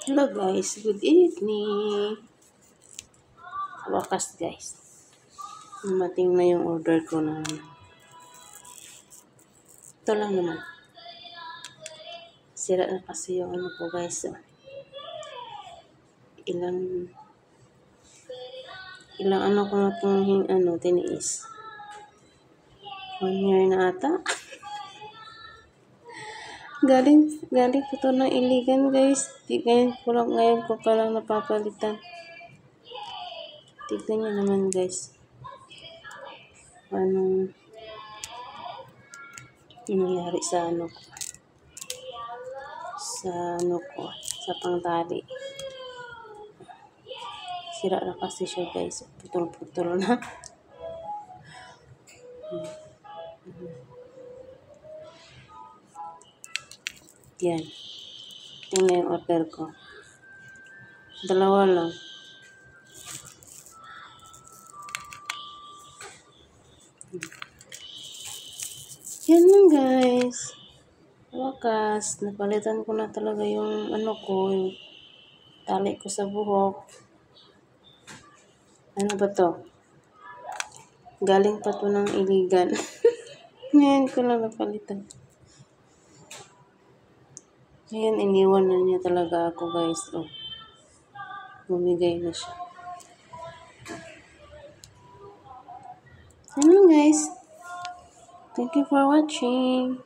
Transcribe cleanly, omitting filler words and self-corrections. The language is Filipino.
Hello guys, good evening. Sa wakas guys, dumating na yung order ko na. Ito lang naman. Sira na kasi yung ano ko guys. Ilang ano ko na itong tiniis. 1 year na ata. galing ko to ng Iligan guys. Ngayon ko palang napapalitan. Tignan nyo naman guys. Anong nangyari sa ano ko. Sa pangtali. Sira na kasi siya guys. Putol-putol na. Yan. Tingnan yung order ko. 2 lang. Yan lang guys. Wakas, napalitan ko na talaga yung yung tali ko sa buhok. Ano ba to? Galing pa to ng Iligan. Ngayon ko lang napalitan. Ngayon, iniwan na niya talaga ako guys. Oh. Bumigay na siya. Yan lang guys. Thank you for watching.